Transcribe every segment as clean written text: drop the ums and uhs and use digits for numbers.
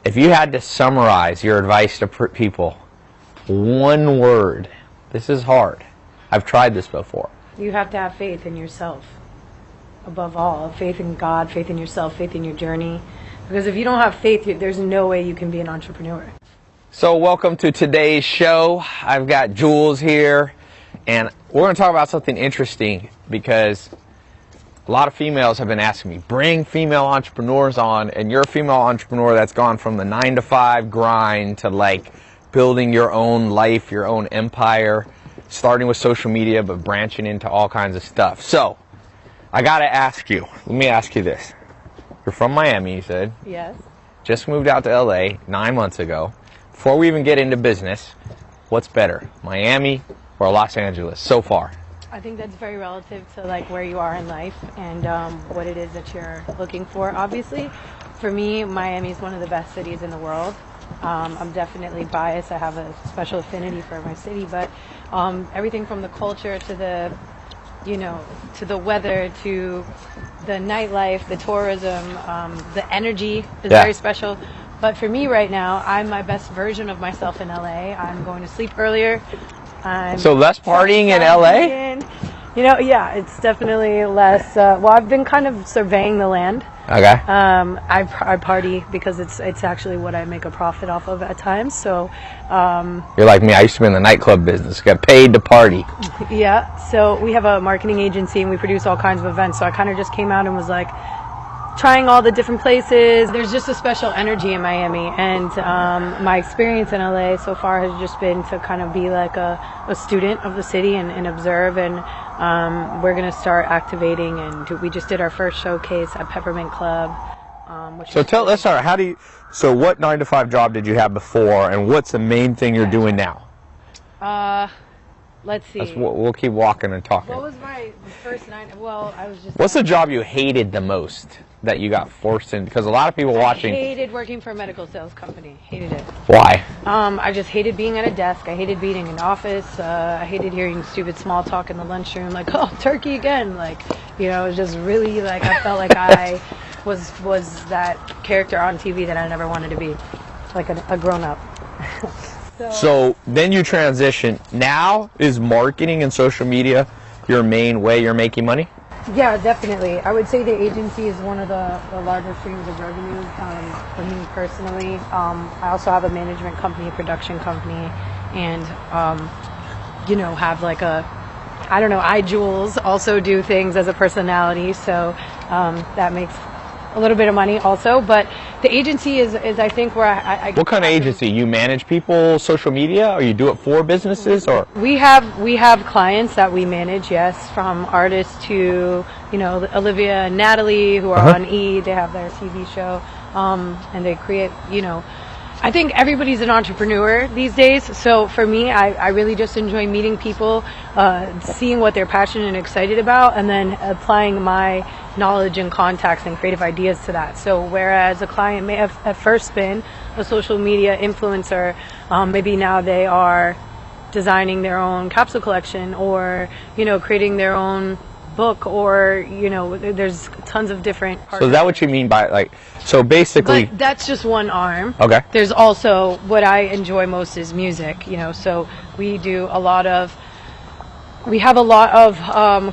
If you had to summarize your advice to people, one word, this is hard. I've tried this before. You have to have faith in yourself. Above all, faith in God, faith in yourself, faith in your journey. Because if you don't have faith, there's no way you can be an entrepreneur. So welcome to today's show. I've got Jules here, and we're going to talk about something interesting because a lot of females have been asking me, bring female entrepreneurs on, and you're a female entrepreneur that's gone from the 9-to-5 grind to like building your own life, your own empire, starting with social media, but branching into all kinds of stuff. So I got to ask you, let me ask you this. You're from Miami, you said. Yes. Just moved out to LA 9 months ago. Before we even get into business, what's better, Miami or Los Angeles so far? I think that's very relative to like where you are in life and what it is that you're looking for. Obviously, for me, Miami is one of the best cities in the world. I'm definitely biased. I have a special affinity for my city, but everything from the culture to the, to the weather, to the nightlife, the tourism, the energy is very special. But for me right now, I'm my best version of myself in LA. I'm going to sleep earlier. So less partying in LA? Yeah, it's definitely less. Well, I've been kind of surveying the land. Okay. I party because it's actually what I make a profit off of at times. So you're like me. I used to be in the nightclub business. Got paid to party. Yeah. So we have a marketing agency and we produce all kinds of events. So I kind of just came out and was like trying all the different places. There's just a special energy in Miami, and my experience in LA so far has just been to kind of be like a student of the city and observe, and we're going to start activating, and we just did our first showcase at Peppermint Club. Let's start. So what 9-to-5 job did you have before, and what's the main thing you're doing now? Let's see. We'll keep walking and talking. What was my first I was just... What's the job you hated the most that you got forced in? Because a lot of people watching... I hated working for a medical sales company. Hated it. Why? I just hated being at a desk. I hated being in an office. I hated hearing stupid small talk in the lunchroom. Like, oh, turkey again. Like, it was just really like, I felt like I was that character on TV that I never wanted to be. Like a grown-up. So then you transition. Now is marketing and social media your main way you're making money? Yeah, definitely. I would say the agency is one of the larger streams of revenue for me personally. I also have a management company, a production company, and have like YesJulz also do things as a personality, so that makes a little bit of money also. But the agency is I think where I What kind of agency? You manage people, social media, or you do it for businesses, or? We have clients that we manage, yes, from artists to Olivia and Natalie, who are on E. They have their TV show, and they create. I think everybody's an entrepreneur these days. So for me, I really just enjoy meeting people, seeing what they're passionate and excited about, and then applying my knowledge and contacts and creative ideas to that. So whereas a client may have at first been a social media influencer, maybe now they are designing their own capsule collection or, creating their own book, or there's tons of different parts. So is that what you mean by so basically? But that's just one arm. Okay. There's also what I enjoy most is music, so we do we have a lot of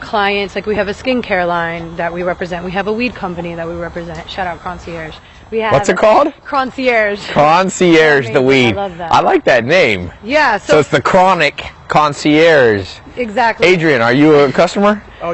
clients. Like we have a skincare line that we represent. We have a weed company that we represent. Shout out Concierge. We have What's it called? Concierge. Concierge the weed. I love that. I like that name. Yeah. So it's the chronic concierge. Exactly. Adrian, are you a customer? Oh, no,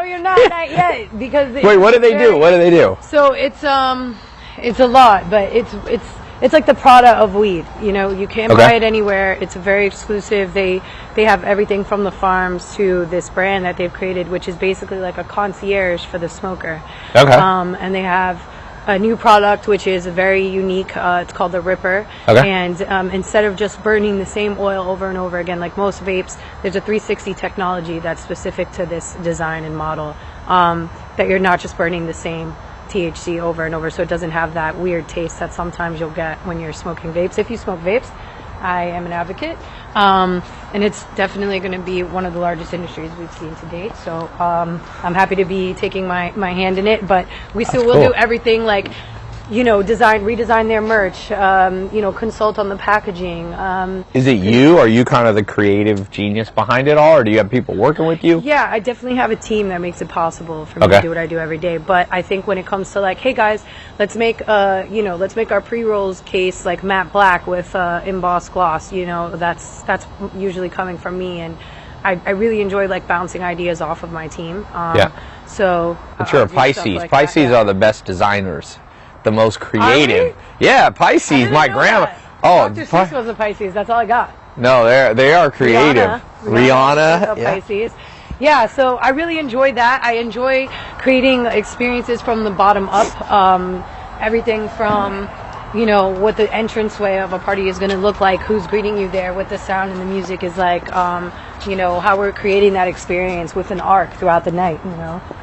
you're not yet, because wait, what do they do? What do they do? So it's a lot, but it's like the Prada of weed. You can't buy it anywhere. It's very exclusive. They have everything from the farms to this brand that they've created, which is basically like a concierge for the smoker. Okay. And they have a new product which is very unique. It's called the Ripper. Okay. And instead of just burning the same oil over and over again, like most vapes, there's a 360 technology that's specific to this design and model, that you're not just burning the same THC over and over, so it doesn't have that weird taste that sometimes you'll get when you're smoking vapes. If you smoke vapes, I am an advocate, and it's definitely going to be one of the largest industries we've seen to date. So I'm happy to be taking my hand in it, but we still will do everything like redesign their merch, consult on the packaging. Is it you? Are you kind of the creative genius behind it all, or do you have people working with you? Yeah, I definitely have a team that makes it possible for me to do what I do every day. But I think when it comes to like, hey guys, let's make our pre-rolls case like matte black with embossed gloss. That's usually coming from me, and I really enjoy like bouncing ideas off of my team. So, but you're a Pisces. Like Pisces are the best designers, the most creative. Yeah, Pisces. My grandma. Dr. Seuss was a Pisces. That's all I got. No, they are creative. Rihanna yeah. Pisces. Yeah, so I really enjoy that. I enjoy creating experiences from the bottom up. Everything from, what the entranceway of a party is going to look like, who's greeting you there, what the sound and the music is like, how we're creating that experience with an arc throughout the night,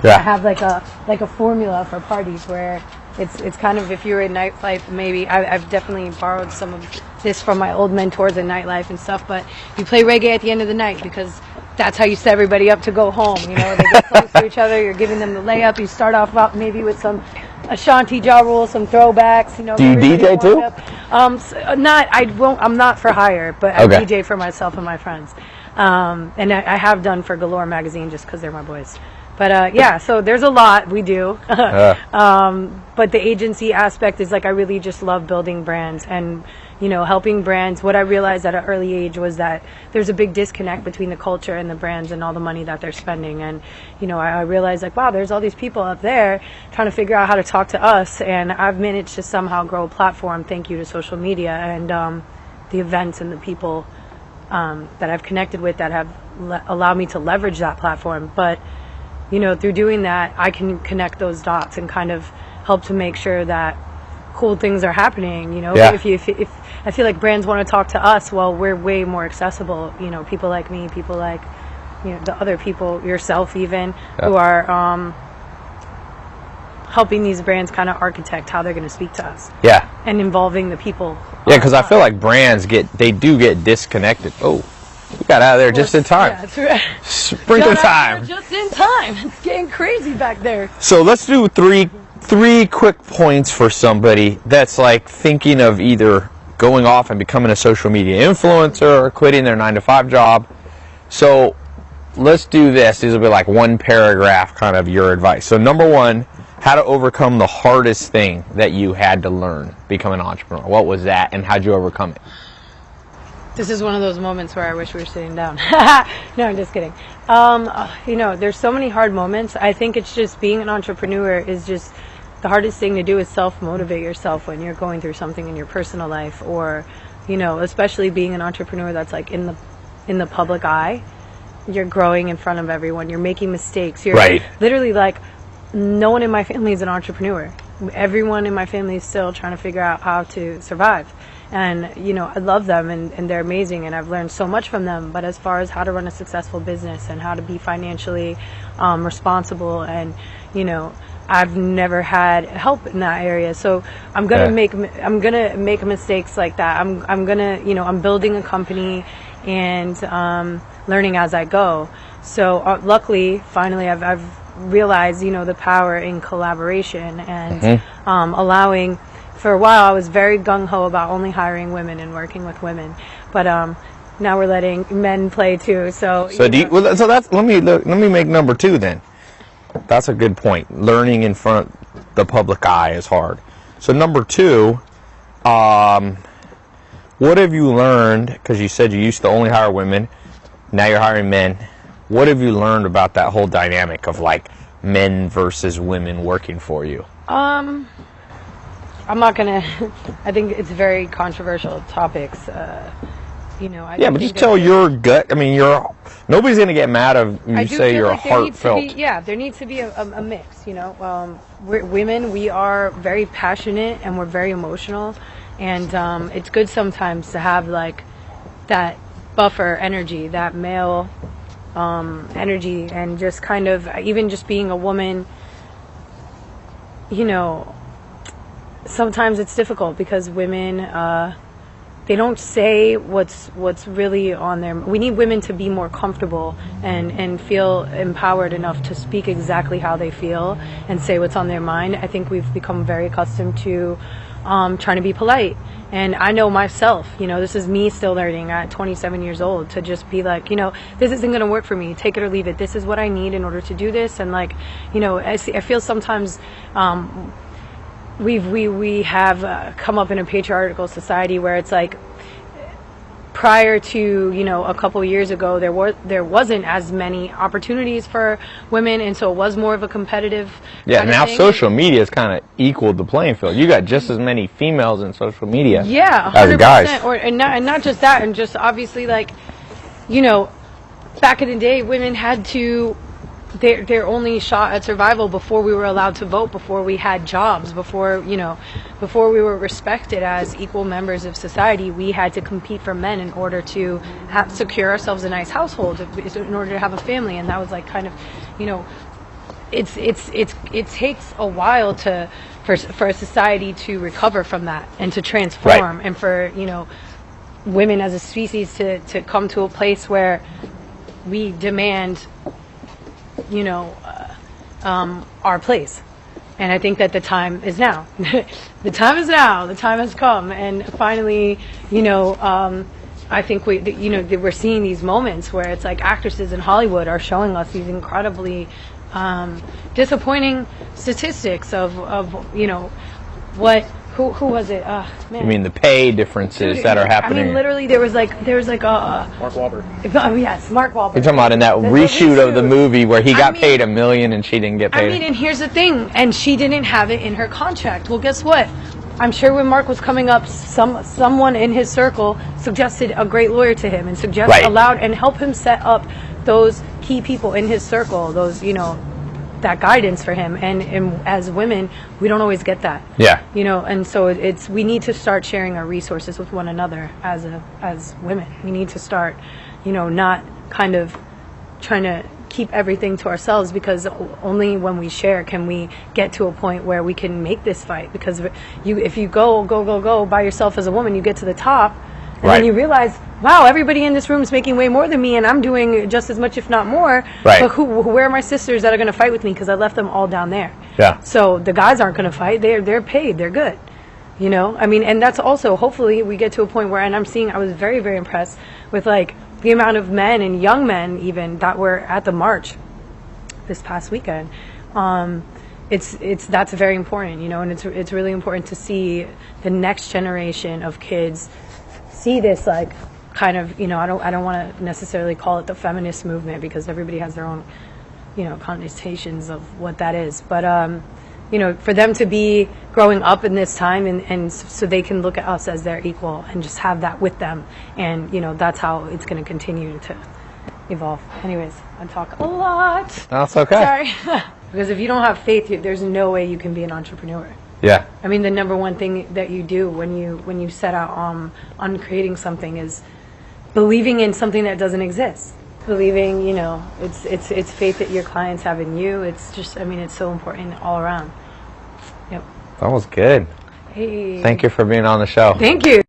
Yeah. I have like a formula for parties where it's kind of, if you're in nightlife, maybe I've definitely borrowed some of this from my old mentors in nightlife and stuff, but you play reggae at the end of the night because that's how you set everybody up to go home. They get close to each other, you're giving them the layup, you start off maybe with some Ashanti Ja Rule, some throwbacks, Do you DJ too? I'm not for hire, but I DJ for myself and my friends. And I have done for Galore magazine just because they're my boys. But so there's a lot we do. But the agency aspect is like, I really just love building brands and, helping brands. What I realized at an early age was that there's a big disconnect between the culture and the brands and all the money that they're spending. And, I realized like, wow, there's all these people up there trying to figure out how to talk to us. And I've managed to somehow grow a platform, thank you to social media and the events and the people that I've connected with that have allowed me to leverage that platform. But through doing that, I can connect those dots and kind of help to make sure that cool things are happening. If I feel like brands want to talk to us, well, we're way more accessible. People like me, people like the other people, yourself even, who are helping these brands kind of architect how they're going to speak to us. Yeah. And involving the people. Yeah, because I feel like brands get disconnected. Oh. We got out of there just in time. Yeah, that's right. Sprinkle time. Just in time. It's getting crazy back there. So let's do three quick points for somebody that's like thinking of either going off and becoming a social media influencer or quitting their 9-to-5 job. So let's do this. These will be like one paragraph kind of your advice. So number one, how to overcome the hardest thing that you had to learn becoming an entrepreneur. What was that and how'd you overcome it? This is one of those moments where I wish we were sitting down. No, I'm just kidding. There's so many hard moments. I think it's just being an entrepreneur is just the hardest thing to do is self-motivate yourself when you're going through something in your personal life or, especially being an entrepreneur that's like in the public eye. You're growing in front of everyone. You're making mistakes. You're literally like, no one in my family is an entrepreneur. Everyone in my family is still trying to figure out how to survive. And, I love them and they're amazing and I've learned so much from them. But as far as how to run a successful business and how to be financially responsible and, I've never had help in that area. So I'm going to make mistakes like that. I'm going to, I'm building a company and learning as I go. So luckily, finally, I've realized, the power in collaboration and allowing. For a while, I was very gung-ho about only hiring women and working with women, but now we're letting men play too. So let me make number two then. That's a good point. Learning in front of the public eye is hard. So number two, what have you learned? Because you said you used to only hire women, now you're hiring men. What have you learned about that whole dynamic of like men versus women working for you? I'm not gonna. I think it's very controversial topics. But just tell your gut. I mean, nobody's gonna get mad if you say you're like heartfelt. There needs to be a mix. We're women. We are very passionate and we're very emotional, and it's good sometimes to have like that buffer energy, that male energy, and just kind of even just being a woman. Sometimes it's difficult because women, they don't say what's really on their. We need women to be more comfortable and feel empowered enough to speak exactly how they feel and say what's on their mind. I think we've become very accustomed to trying to be polite. And I know myself, this is me still learning at 27 years old to just be like, this isn't going to work for me. Take it or leave it. This is what I need in order to do this. And like, I feel sometimes we have come up in a patriarchal society where it's like, prior to a couple years ago, there wasn't as many opportunities for women, and so it was more of a competitive. Yeah, now social media has kind of equaled the playing field. You got just as many females in social media, yeah, 100%, as guys. And not just that, and just obviously like, back in the day, women had to. Their only shot at survival before we were allowed to vote, before we had jobs, before we were respected as equal members of society, we had to compete for men in order to secure ourselves a nice household, in order to have a family. And that was like kind of, it takes a while for a society to recover from that and to transform, right. And for women as a species to come to a place where we demand our place. And I think that the time is now. The time is now. The time has come. And finally, I think we're seeing these moments where it's like actresses in Hollywood are showing us these incredibly disappointing statistics of what. Who was it? Man. You mean the pay differences that are happening? I mean, literally, there was like Mark Wahlberg. Yes, Mark Wahlberg. You're talking about in that reshoot of the movie where he got paid $1 million and she didn't get paid. And here's the thing, and she didn't have it in her contract. Well, guess what? I'm sure when Mark was coming up, someone in his circle suggested a great lawyer to him and allowed and helped him set up those key people in his circle. Those that guidance for him, and as women we don't always get that, and so we need to start sharing our resources with one another as women. We need to start not kind of trying to keep everything to ourselves, because only when we share can we get to a point where we can make this fight. Because if you go by yourself as a woman, you get to the top, and then you realize, wow, everybody in this room is making way more than me, and I'm doing just as much, if not more. Right. But where are my sisters that are going to fight with me? Because I left them all down there. Yeah. So the guys aren't going to fight. They're paid. They're good. I mean, and that's also, hopefully we get to a point where, and I was very, very impressed with like the amount of men and young men even that were at the march this past weekend. That's very important, and it's really important to see the next generation of kids see this like kind of, I don't want to necessarily call it the feminist movement, because everybody has their own connotations of what that is, but for them to be growing up in this time and so they can look at us as their equal and just have that with them, and that's how it's going to continue to evolve. Anyways, I talk a lot. That's okay. Sorry. Because if you don't have faith, there's no way you can be an entrepreneur. Yeah. I mean, the number one thing that you do when you set out on creating something is believing in something that doesn't exist. Believing, it's faith that your clients have in you. It's just, it's so important all around. Yep. That was good. Hey. Thank you for being on the show. Thank you.